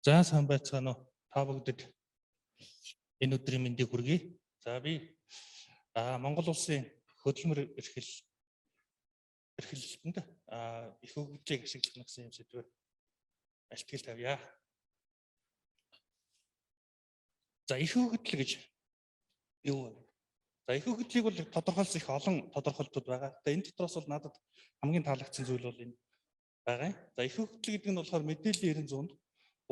За сайн байцгаана уу? Та бүгдэд энэ өдрийн мэндийг хүргэе. За би Монгол улсын хөдөлмөр эрхлэлтэнд их хөгжлийг ашиглах гэсэн юм сэдвээр ашиглал тавья. За их хөгжил гэж юу вэ? За их хөгжлийг бол тодорхойлсон их олон тодорхойлтууд байгаа. Тэгээ энэ дотроос бол надад хамгийн таалагдсан зүйл бол энэ байгаа. За их хөгжил гэдэг нь болохоор мэдээллийн 90-100-д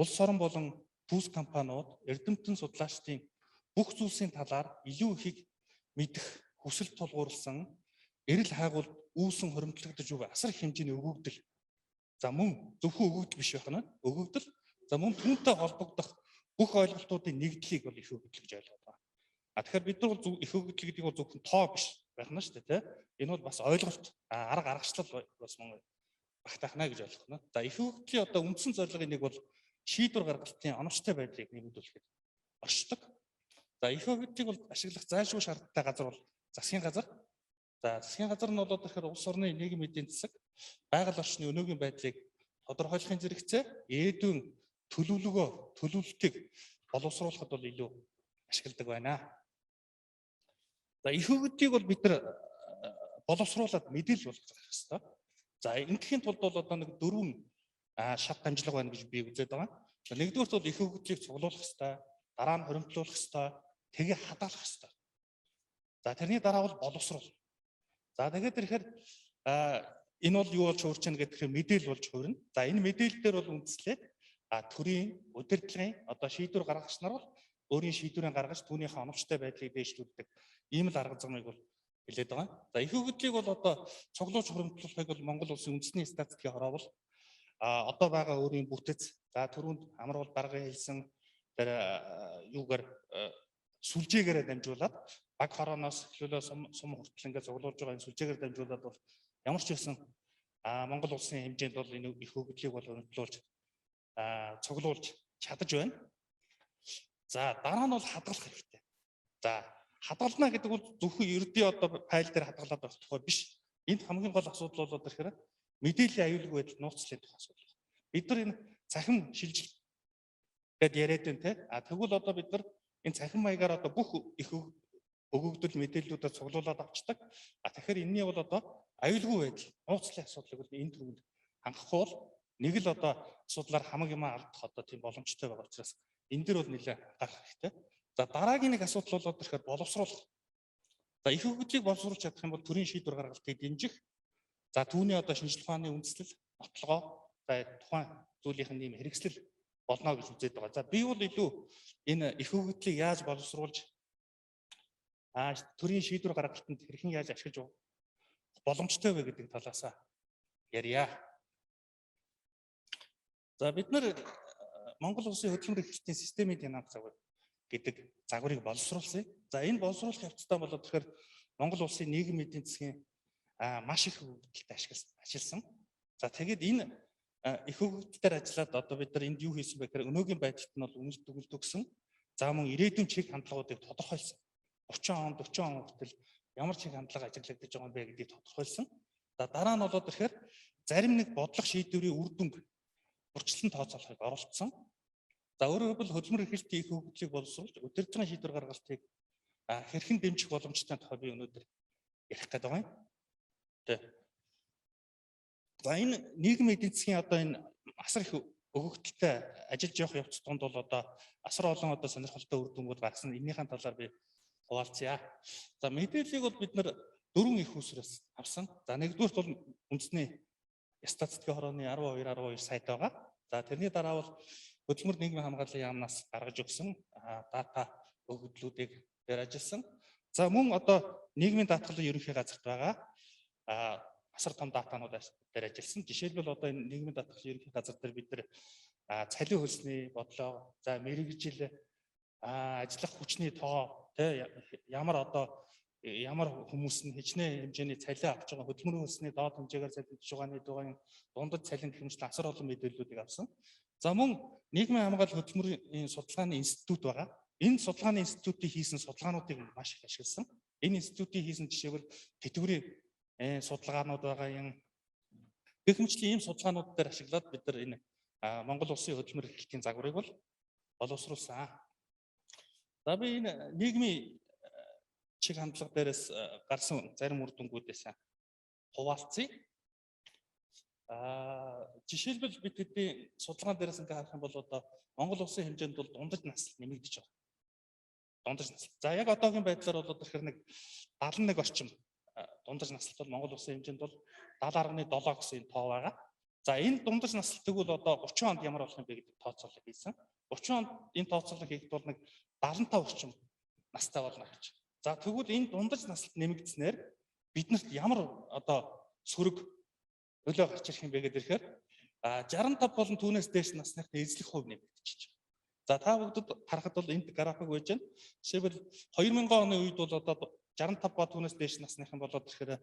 улс орон болон бүс компаниуд эрдэмтэн судлаачдын бүх зүйлсийн талаар илүү ихийг мэдэх хүсэл тулгуурласан эрэл хайгуул үүсэн хоримтлагдаж буй асар их хэмжээний өгөгдөл. За мөн зөвхөн өгөгдөл биш байна. Өгөгдөл. За мөн түүнтэй холбогдох бүх ойлголтуудын нэгдлийг бол их хөгжил гэж ойлгоод байна. Тэгэхээр бид нар бол их хөгжил гэдэг бол зөвхөн тоо биш байна шүү дээ, тийм. Энэ бол бас ойлголт, арга аргачлал бас мөн багтаахна гэж ойлгох нь. За их хөгжлийн одоо үндсэн зорилгын нэг бол шийдвэр гаргалтын оновчтой байдлыг нэмэгдүүлэхэд оршдог. За их хөгжлийг бол ашиглах зайлшгүй шаардлагатай газар бол засгийн газар. За засгийн газар нь болоод ирэхээр улс орны нийгмийн эдийн засаг, байгаль орчны өнөөгийн байдлыг тодорхойлохын зэрэгцээ ээдүүн төлөвлөлтийг боловсруулахад бол илүү ашигладаг байна. За их хөгжлийг бол бид нар боловсруулаад мэдээлэл болгох хэрэгтэй. За ингэхийн тулд бол одоо нэг 4 шат дамжлага байна гэж би үзээд байгаа. Нэгдүгээрт бол их хөгжлийг цуглуулах хэрэгтэй, дараа нь хоримтлуулах хэрэгтэй, тэгээ хадгалах хэрэгтэй. За тэрний дараа бол боловсруул. За тэгээд ирэхээр энэ бол юу болж хуурч байгаа гэхээр мэдээлэл болж хуурна. За энэ мэдээлэл дээр бол үндэслээд төрийн удирдлагын одоо шийдвэр гаргагч нар бол өөрийн шийдвэрийг гаргаж түүнийхээ оновчтой байдлыг дэвшүүлдэг ийм л арга замыг бол хэлээд байгаа. За их хөгжлийг бол одоо цуглуулж хуримтлуулахыг бол Монгол улсын үндэсний статистикийн хороо бол одоо байгаа өөрийн бүтэц, за түрүүнд амар бол даргын хэлсэн тэр юугаар сүлжээгээр дамжуулаад баг хорооноос эхлүүлээ сум хүртэл ингээд цуглуулж байгаа энэ сүлжээгээр дамжуулаад бол ямар ч байсан Монгол улсын хэмжээнд бол энэ их хөгжлийг бол хөндлүүлж цуглуулж чадаж байна. За дараа нь бол хадгалах хэрэгтэй. За хадгална гэдэг бол зөвхөн ердийн одоо файл дээр хадгалаад байх тухай биш. Энд хамгийн гол асуудал бол тэгэхээр мэдээллийн аюулгүй байдал нууцлах асуудал. Бид нар энэ цахим шилжилт гэдээ яриад байна те. Тэгвэл одоо бид нар энэ цахим маягаар одоо бүх их өгөгдөл мэдээллүүдээр цуглуулад авчдаг. Тэгэхээр энэний бол одоо аюулгүй байдал нууцлах асуудлыг бол энэ түрүүнд хангахгүй бол нэг л одоо асуудлаар хамаг юм алдах одоо тийм боломжтой байгаа учраас энэ дэр бол нэлээд анхаарах хэрэгтэй. За дараагийн нэг асуудал болоод ирэхээр боловсруулах. За их хөгжлийг боловсруулж чадах юм бол төрийн шийдвэр гаргалтыг дэмжих. За түүний одоо шинжилгээ ухааны үндэслэл, нотлогоо, за тухайн зүйлийнх нь ийм хэрэгслэл болно гэж үзээд байгаа. За би бол илүү энэ их хөгжлийг яаж боловсруулж төрийн шийдвэр гаргалтанд хэрхэн яаж ашиглаж боломжтой вэ гэдэг талаас ярья. За бид нар Монгол улсын хөдөлмөр эрхлэлтийн системийн динамик гэдэг загварыг боловсруулсан. За энэ боловсруулах явцдаа болоод тэгэхээр Монгол улсын нийгмийн эдийн засгийн маш их хөгжилтэй ашигласан. За тэгээд энэ их хөгжилтээр ажиллаад одоо бид нар энд юу хийсэн бэ гэхээр өнөөгийн байдалд нь бол үнэлт төгөлд өгсөн. За мөн ирээдүйн чиг хандлагуудыг тодорхойлсон. 30 он хүртэл ямар чиг хандлага ажиглагдаж байгаа юм бэ гэдгийг тодорхойлсон. За дараа нь болоод ирэхээр зарим нэг бодлого шийдвэрийн үр дүнг урьдчилан тооцоолохыг оролцсон. За өөрөөр хэлбэл хөдөлмөр эрхлэлтийн их хөгжлийг боловсруулж удирдлагын шийдвэр гаргалтыг хэрхэн дэмжих боломжтой тухай би өнөөдөр ярих гэдэг байгаа юм. За энэ нийгмийн эдийн засгийн одоо энэ асар их өгөгдөлтэй ажиллаж явах явц донд бол одоо асар олон одоо сонирхолтой үр дүнгууд гарсан. Энийхэн талаар би хуваалцъя. За мэдээллийг бол бид нар 4 их усраас авсан. За нэгдүгürt бол үндэсний статистикийн хорооны 12 сайт байгаа. За тэрний дараа бол хөдөлмөр нийгмийн хамгааллын яамнаас гаргаж өгсөн дата өгөгдлүүдийг дээр ажилласан. За мөн одоо нийгмийн даатгалын ерөнхий газарт байгаа асар том датанууд дээр ажилласан. Жишээлбэл одоо энэ нийгмийн даатгалын ерөнхий газар дээр бид нар цалин хөлсний бодлого, за мэрэгжил, ажиллах хүчний тоо, ямар хүмүүс нь хичнээн хэмжээний цалин авч байгаа, хөдөлмөрийн хөлсний доод хэмжээгээр цалинж байгааны дугайн дундад цалин гэх мэт асар олон мэдээллүүдийг авсан. За мөн нийгмийн хамгаалал хөдөлмөрийн судалгааны институт байгаа. Энэ судалгааны институтийн хийсэн судалгаануудыг маш их ашигласан. Энэ институтийн хийсэн жишээлбэл тэтгэврийн судалгаанууд байгаа юм. Гэх мэтлэн ийм судалгаанууд дээр ашиглаад бид нар энэ Монгол улсын хөдөлмөр эрхлэлтийн загварыг бол боловсруулсан. За би энэ нийгмийн чиг хандлага дээрээс гарсан зарим үр дүнгуудээс хуваалцъя. Жишээлбэл бид хэдийн судалгаан дээрээс ингээ харах юм бол одоо Монгол улсын хэмжээнд бол дундаж насл нэмэгдэж байгаа. Дундаж насл. За яг одоогийн байдлаар бол тэгэхээр нэг 71 орчим дундаж наслт бол Монгол улсын хэмжээнд бол 70.7 гэсэн тоо байгаа. За энэ дундаж наслт тэгвэл одоо 30 онд ямар болох юм бэ гэдэг тооцоолол хийсэн. 30 онд энэ тооцоолол хийхэд бол нэг 75 орчим настай болно гэж. За тэгвэл энэ дундаж наслт нэмэгдснээр биднэрт ямар одоо сөрөг нөлөө гарч ирэх юм бэ гэхээр 65 болон түүнээс дээш насныхны эзлэх хувь нэмэгдчихэж байна. За та бүгдэд харахад бол энд график байж байна. Жишээлбэл 2000 оны үед бол одоо 65 ба түүнээс дээш насныхан болоод ирэхээр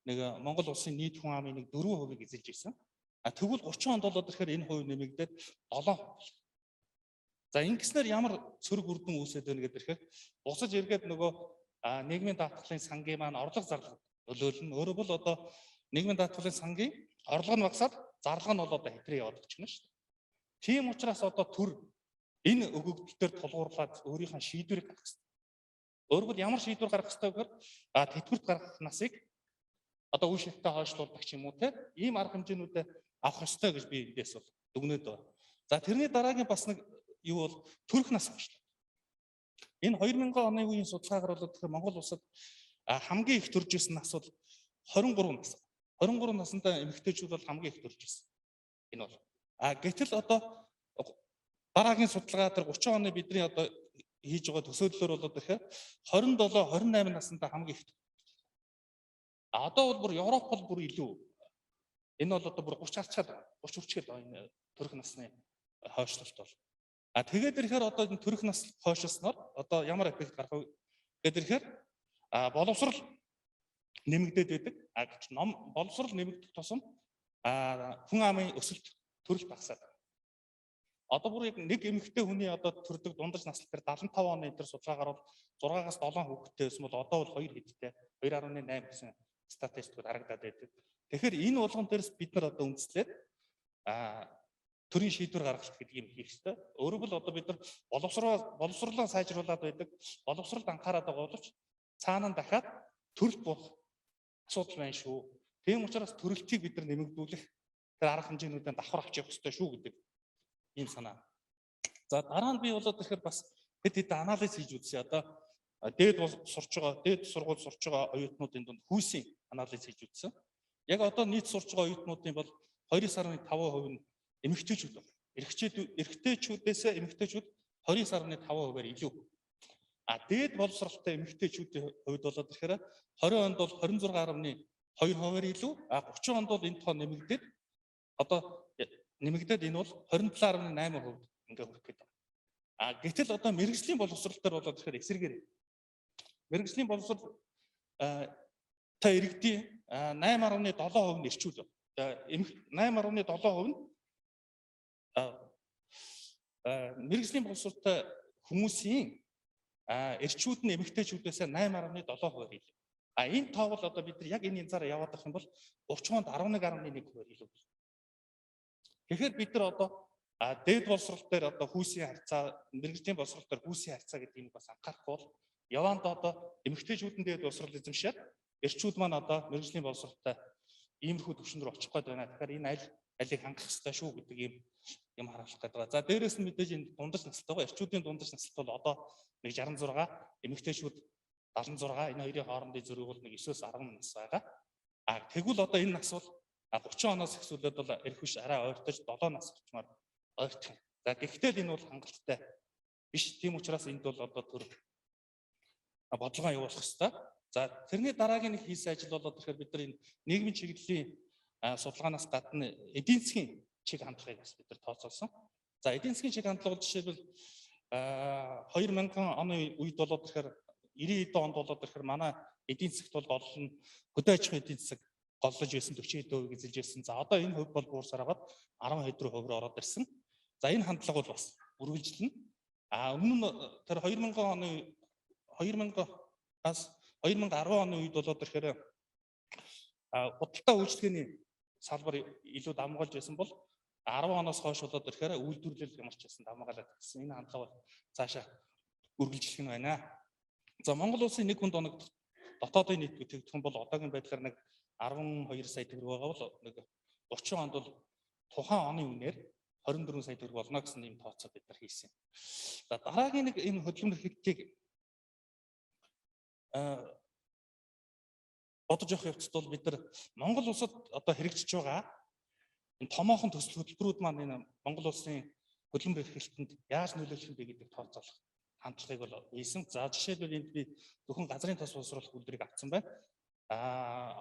нэг Монгол улсын нийт хүн амын нэг 4% эзэлж ирсэн. Тэгвэл 30 онд болоод ирэхээр энэ хувь нэмэгдээд 7%. За ингэснээр ямар сөрөг үр дүн үүсээд байна гэхээр бусаж эргээд нөгөө нийгмийн даатгалын сангийн маань орлого зарлага нөлөөлнө. Өөрөөр бол одоо нийгмийн даатгалын сангийн орлого нь багасаад зарлага нь бол одоо хэтрээ яваад өчгнө шүү дээ. Тийм учраас одоо төр энэ өгөгдөл дээр тулгуурлаад өөрийнхөө шийдвэрийг гаргах хэрэгтэй. Өөрөөр ямар шийдвэр гаргах хэрэгтэй гэхээр тэтгэврт гаргах насыг одоо үе шаттай хойшлуулдаг ч юм уу те ийм арга хэмжээнүүдэд авах ёстой гэж би эндээс бол дүгнээд байна. За тэрний дараагийн бас нэг юу бол төрөх нас хойшлуулалт. Энэ 2000 оны үеийн судалгаагаар бол тэгэхээр Монгол улсад хамгийн их төрж ирсэн нас бол 23 нас. 23 настай эмэгтэйчүүд бол хамгийн их төрж ирсэн. Энэ бол гэтэл одоо дараагийн судалгаа дээр 30 оны бидний одоо хийж байгаа төсөөллөөр болоод ирэхээр 27, 28 настай хамгийн их. Одоо бол бүр Европ бол бүр илүү. Энэ бол одоо бүр 30 арчаад 30 хүрчгээд энэ төрөх насны хойшлолт бол. Тэгээд ирэхээр одоо энэ төрөх нас хойшлсноор одоо ямар эффект гарах вэ гэдэг ирэхээр боловсрал нэмэгдээд байдаг. Гэвч боловсрал нэмэгдэх тусам хүн амын өсөлт төрөл багасаад. Одоо бүр яг нэг эмэгтэй хүний одоо төрдөг дундаж наслт дээр 75 оны энэ судалгаагаар бол 6-аас 7 хүүхэдтэй байсан бол одоо бол 2 хэдтэй 2.8 гэсэн статистикууд харагдаад байдаг. Тэгэхээр энэ болгон дээрс бид нар одоо үндэслээд төрийн шийдвэр гаргалт гэдэг юм хийх хэрэгтэй. Өөрөөр бол одоо бид нар боловсруулаа сайжруулад байдаг. Боловсролд анхаарал байгаа боловч цаана дахиад төрөл болох асуудал байна шүү. Тийм учраас төрөлтийг бид нар нэмэгдүүлэх тэр арга хэмжээнүүдээр давхар авч явах хэрэгтэй шүү гэдэг ийм санаа. За дараа нь би болоод ирэхээр бас хэд анализ хийж үзье. Одоо дээд сургууль сурч байгаа оюутнуудын дунд хүйсийн анализ хийж үзсэн. Яг одоо нийт сурч байгаа оюутнуудын бол 2.5% нь эмэгтэйчүүд байна. Эрэгтэйчүүдээс эмэгтэйчүүд 29.5%-аар илүү. Дээд боловсралтай эмэгтэйчүүдийн хувьд болоод ирэхээр 20 онд бол 26.2%-аар илүү, 30 онд бол энэ тоо нэмэгдээд одоо энэ бол 27.8% ингээ хүрэх гээд байна. Гэтэл одоо мэргэжлийн боловсрал дээр болоод ирэхээр эсэргээр. Мэргэжлийн боловсрал та иргэдийн 8.7% нь эрчүүд. 8.7% нь мэргэжлийн боловсралтай хүмүүсийн эрчүүд нь эмэгтэйчүүдээс 8.7% илүү. Энэ тоо бол одоо бид нар яг энэ янзаараа яваад байх юм бол 30 онд 11.1% илүү. Тэгэхээр бид нар одоо дээд боловсрал дээр одоо хүйсийн харьцаа, мэргэжлийн боловсрал дээр хүйсийн харьцаа гэдэг юм бас анхаарах бол яванд одоо эмэгтэйчүүдэн дээд боловсрал эзэмшээд эрчүүд маань одоо мэргэжлийн боловсралтай иймэрхүү түвшин рүү очих гээд байна. Тэгэхээр энэ алийг хангах хэрэгтэй шүү гэдэг юм харуулах гээд байгаа. За дээрэс нь мэдээж энэ дундаж настай эрчүүдийн дундаж наслт бол одоо нэг 66, эмэгтэйчүүд 76, энэ хоёрын хоорондын зэрэг бол нэг 9-10 нас байгаа. Тэгвэл одоо энэ нас бол 30 оноос эхлүүлээд бол эрх биш арай ойртож 7 нас орчмоор ойртох. За гэхдээ энэ бол хангалттай биш. Тийм учраас энд бол одоо төр бодлогоо явуулах хэрэгтэй. За тэрний дараагийн нэг хийсэн ажил болоод ирэхээр бид нар энэ нийгмийн чиглэлийн судалгаанаас гадна эдийн засгийн чиг хандлагыг бас бид нар тооцоолсон. За эдийн засгийн чиг хандлага бол жишээлбэл 2000 оны үед болоод ирэхээр 90 онд болоод ирэхээр манай эдийн засгт бол гол нь хөдөө аж ахуйн эдийн засаг голлож байсан 40% эзэлж ирсэн. За одоо энэ хувь бол буурсаар хагаад 12% руу ороод ирсэн. За энэ хандлага бол бас үргэлжлэнэ. Өмнө нь тэр 2000-аас 2010 оны үед болоод ирэхээр худалдаа үйлчлэгээний салбар илүү давмгаалж байсан бол 10 оноос хойш болоод ирэхээр үйлдвэрлэл ямар ч байсан давмгаалаад гэсэн. Энэ хандлага цаашаа үргэлжлэх нь байна. За Монгол улсын нэг хүнд оногдох дотоодын нийт бүтээгдэхүүн бол одоогийн байдлаар нэг 12 сая төгрөг байгаа бол нэг 30 онд бол тухайн оны үнээр 24 сая төгрөг болно гэсэн ийм тооцоо бид нар хийсэн. За дараагийн нэг энэ хөдөлмөр хэрэгтийг бодож явах явцад бол бид нар Монгол улсад одоо хэрэгжиж байгаа энэ томоохон төсөл хөтөлбөрүүд маань энэ Монгол улсын хөдөлмөр эрхлэлтэнд яаж нөлөөлөх вэ гэдэг тооцоолох хандлагыг бол хийсэн. За жишээлбэл энд би зөвхөн газрын тос боловсруулах үйлдвэрийг авсан байна.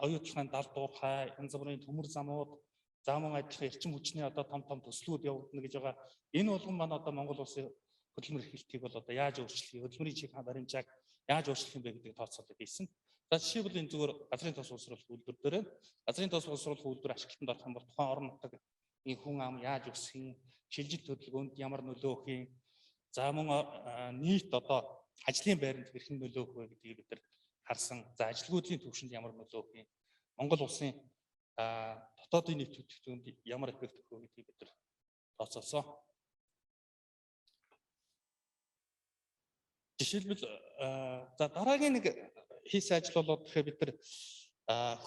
Оюутлахын далдуурхай, янз бүрийн төмөр замууд, за мөн адилхан эрчим хүчний одоо том төслүүд явагдана гэж байгаа. Энэ болгон маань одоо Монгол улсын хөдөлмөр эрхлэлтийг бол одоо яаж өөрчлөх, хөдөлмөрийн чиг баримжааг яаж өөрчлөх юм бэ гэдэг тооцоолол хийсэн. За жишээлбэл энэ зүгээр газрын тос боловсруулах үйлдвэр дээр газрын тос боловсруулах үйлдвэр ашиглалтанд орох юм бол тухайн орон нутаг энэ хүн ам яаж өсөх юм, шилжилт хөдөлгөөнд ямар нөлөө өгөх юм, за мөн нийт одоо ажлын байранд хэрхэн нөлөө өгөх вэ гэдгийг бид нар харсан. За ажилгүйдлийн түвшинд ямар нөлөө өгөх юм, Монгол улсын дотоодын нийт бүтээгдэхүүнд ямар эффект өгөх вэ гэдгийг бид нар тооцоолсон. Жишээлбэл за дараагийн нэг хийсэн ажил болоод тэгэхээр бид нар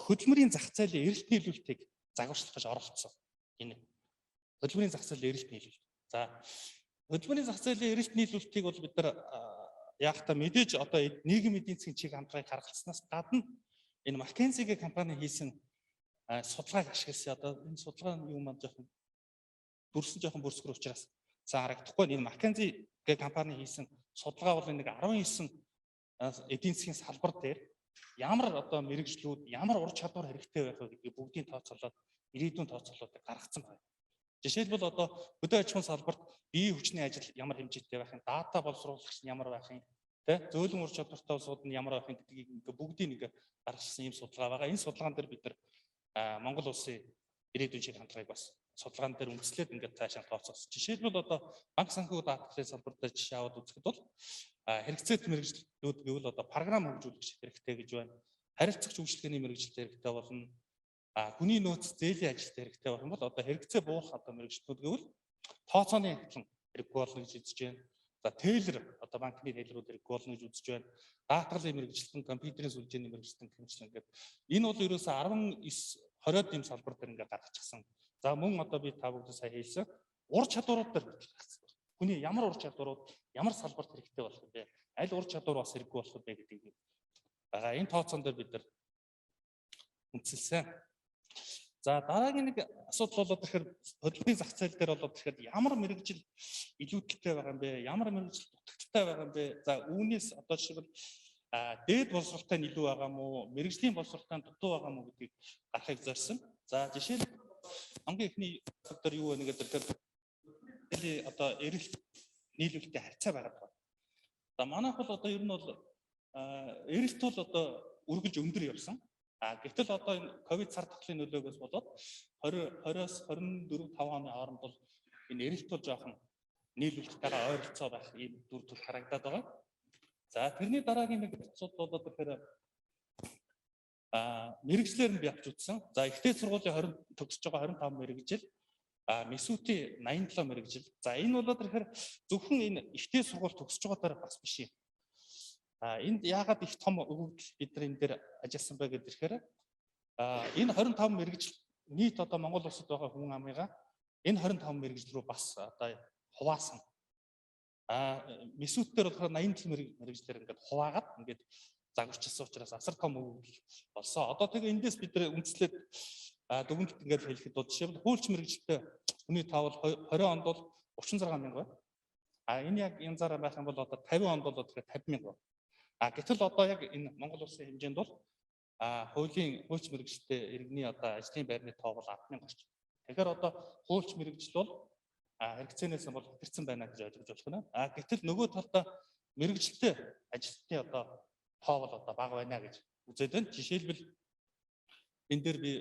хөдөлмөрийн зах зээлийн эрэлт нийлүүлэлтийг загварчлах гэж оролцсон. Энэ хөдөлмөрийн зах зээлийн эрэлт нийлүүлэлт. За хөдөлмөрийн зах зээлийн эрэлт нийлүүлэлтийг бол бид нар яг та мэдээж одоо нийгмийн эдийн засгийн чиг хамтлагыг харгалцснаас гадна энэ McKinsey-гийн компани хийсэн судалгааг ашигласан. Одоо энэ судалгаа нь юу маань жоохон бүрсгэр учраас сайн харагдахгүй. Энэ McKinsey-гийн компани хийсэн судалгаа бол нэг 19 эдийн засгийн салбар дээр ямар одоо мэрэгжлүүд ямар ур чадвар хэрэгтэй байх вэ гэдгийг бүгдийг тооцоолоод ирээдүйн тооцоололтыг гаргасан байна. Жишээлбэл одоо хөдөө аж ахуйн салбарт биеийн хүчний ажил ямар хэмжээтэй байх юм, дата боловсруулагч нь ямар байх юм, зөөлөн ур чадвартай улсууд нь ямар байх юм гэдгийг ингээ бүгдийг ингээ гаргасан ийм судалгаа байгаа. Энэ судалгаан дээр бид нар Монгол улсын ирээдүйн чиг хандлагыг бас судалгаан дээр үндэслээд ингээд цаашаа тооцоолсон. Жишээлбэл одоо банк санхүү даатгалын салбар дээр жишээ аваад үзэхэд бол хэрэгцээт мэрэгжлүүд гэвэл одоо програм хөгжүүлэгч хэрэгтэй гэж байна. Харилцагч үйлчлэгээний мэрэгжилт хэрэгтэй болно. Хүний нөөц зээлийн ажилт хэрэгтэй болох юм бол одоо хэрэгцээ буух одоо мэрэгчлүүд гэвэл тооцооны хэмжээ хэрэггүй болно гэж үзэж байна. За тейлер одоо банкны тейлерүүд хэрэггүй болно гэж үзэж байна. Даатгалын мэрэгжилтэн, компьютерийн сүлжээний мэрэгжилтэн гэмчлэн гэдэг. Энэ бол ерөөсөө 19-20 ийм салбар дээр ингээд гаргачихсан. За мөн одоо би та бүгд сая хэлсэн ур чадварууд дээр гаргасан. Хүний ямар ур чадварууд, ямар салбарт хэрэгтэй болох вэ? Аль ур чадвар бас хэрэггүй болох вэ гэдгийг байгаа. Энэ тооцоон дээр бид нар үндэслэсэн. За дараагийн нэг асуудал болоод тэгэхээр хөдөлмөрийн зах зээл дээр болоод тэгэхээр ямар мэрэгжил илүүдэлтэй байгаа юм бэ? Ямар мэрэгжил дутагдaltaй байгаа юм бэ? За үүнээс одоо жишээлбэл дээд боловсролтой нь илүү байгаа мó, мэрэгжлийн боловсролтой нь дутуу байгаа мó гэдгийг гаргахыг зорьсон. За жишээл хамгийн ихний фактор юу вэ гэдэг тэгэхээр одоо эрэлт нийлүүлэлтийн харьцаа байгаад байна. За манайх бол одоо ер нь бол эрэлт бол одоо үргэлж өндөр явсан. Гэвтэл одоо энэ ковид сар тахлын нөлөөгөөс болоод 20-оос 24-5 оны хооронд бол энэ эрэлт бол жоохон нийлүүлэлттэйгээ ойролцоо байх ийм дүр төрх харагдаад байгаа. За тэрний дараагийн нэг асуудал болоод тэгэхээр мэрэгжлэр нь би авч үзсэн. За ихтэй сургуулийн 20 төгсөж байгаа 25 мэрэгжил, Месүти 87 мэрэгжил. За энэ болоод тэгэхээр зөвхөн энэ ихтэй сургууль төгсөж байгаагаар бас биш юм. Энд яагаад их том өгөгдөл бид нар энэ дээр ажилласан бэ гэхээр энэ 25 мэрэгжил нийт одоо Монгол улсад байгаа хүн амыгаа энэ 25 мэрэгжил рүү бас одоо хуваасан. Месүт дээр болохоор 87 мэрэгжлэр ингээд хуваагаад ингээд загварчилсан учраас асар том өгөгдөл болсон. Одоо тэгээ эндээс бид нар үндэслээд дүгнэлт ингээд хэлэхэд бол жишээлбэл хуулч мэрэгжилтэй хүний таавал 20 онд бол 36 мянга байна. Энэ яг янзаараа байх юм бол одоо 50 онд бол тэгэхээр 50 мянга байна. Гэтэл одоо яг энэ Монгол улсын хэмжээнд бол хуулийн хуулч мэрэгжилтэй иргэний одоо ажлын байрны тоо бол 10,000 орчим. Тэгэхээр одоо хуулч мэрэгжил бол хэрэгцээнээс бол хэтэрсэн байна гэж ойлгож болох нь. Гэтэл нөгөө талдаа мэрэгжилтэй ажилтны одоо тоо бол одоо бага байна гэж үзээд байна. Жишээлбэл энэ дээр би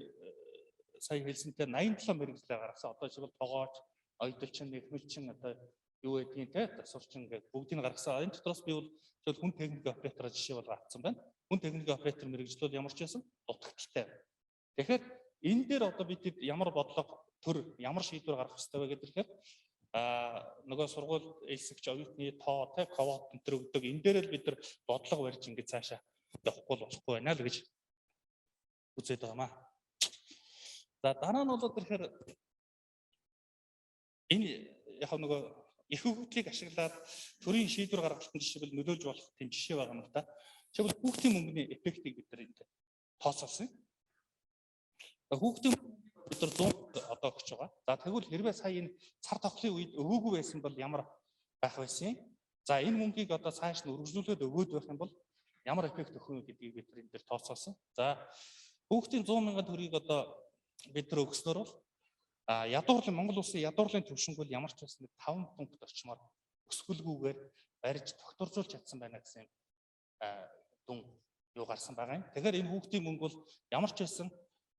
сая хэлсэнтэй 87 мэрэгжлээ гаргасан. Одоо жишээлбэл тогооч, оюуталчин, нэхмэлчин одоо юу гэдгийг те засварчин гэдэг бүгдийг гаргасан. Энэ дотроос би бол хүн техник оператор жишээ бол авсан байна. Хүн техник оператор мэрэгжил бол ямар ч байсан дутагдaltaй. Тэгэхээр энэ дээр одоо бид ямар бодлого төр ямар шийдвэр гаргах ёстой вэ гэхээр нөгөө сургууль элсэгч оюутны тоо те ковот энэ төр өгдөг энэ дээр л бид нар бодлого барьж ингэж цаашаа явахгүй болохгүй байна л гэж үзээд байгаа маа. За дараа нь бол тэгэхээр энэ яг нөгөө их хөгжлийг ашиглаад төрийн шийдвэр гаргалтын жишээл нөлөөлж болох тийм жишээ байгаа юм л да. Тэгвэл хүүхдийн мөнгөний эффектийг бид нар энд тооцоолсон. Хүүхдийн бид нар 100 одоо өгч байгаа. За тэгвэл хэрвээ сая энэ цар тахлын үед өгөөгүй байсан бол ямар байх байсан юм? За энэ мөнгийг одоо цааш нь үргэлжлүүлээд өгөөд байх юм бол ямар эффект өгөх вэ гэдгийг бид нар энэ дээр тооцоолсон. За хүүхдийн 100 мянган төгрөгийг одоо бид нар өгснөөр бол ядуурлын Монгол улсын ядуурлын төвшинг бол ямар ч байсан 5 пункт орчмоор өсгөлгүйгээр барьж тогтворжуулж чадсан байна гэсэн дүн юу гарсан байгаа юм. Тэгэхээр энэ хүүхдийн мөнгө бол ямар ч байсан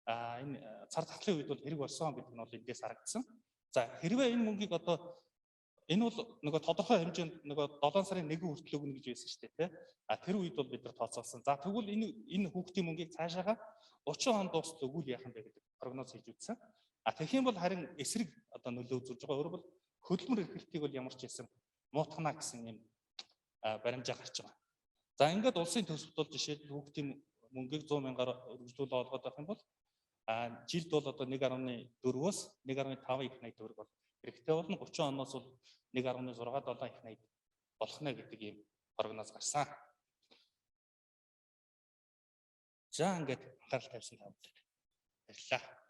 энэ цар тахлын үед бол хэрэг болсон гэдэг нь бол эндээс харагдсан. За хэрвээ энэ мөнгийг одоо энэ бол нөгөө тодорхой хэмжээнд нөгөө 7 сарын 1 хүртэл өгнө гэж байсан шүү дээ тий. Тэр үед бол бид нар тооцоолсон. За тэгвэл энэ хүүхдийн мөнгийг цаашаага 30 он дуустал өгүүл яах юм бэ гэдэг прогноз хийж үзсэн. Тэгэх юм бол харин эсрэг одоо нөлөө үзүүлж байгаа. Өөрөөр бол хөдөлмөр эрхлэлтийг бол ямар ч байсан муутгана гэсэн юм баримжаа гарч байгаа. За ингээд улсын төсөвт бол жишээлбэл хүүхдийн мөнгийг 100 мянгаар өргөжлүүлээ олгоод байх юм бол жилд бол одоо 1.4-өөс 1.5 их найд төгрөг бол хэрэгтэй болно. 30 оноос бол 1.6-7 их найд болох нэ гэдэг ийм прогноз гарсан. За ингээд анхаарал тавьсан та бүхэнд баярлалаа.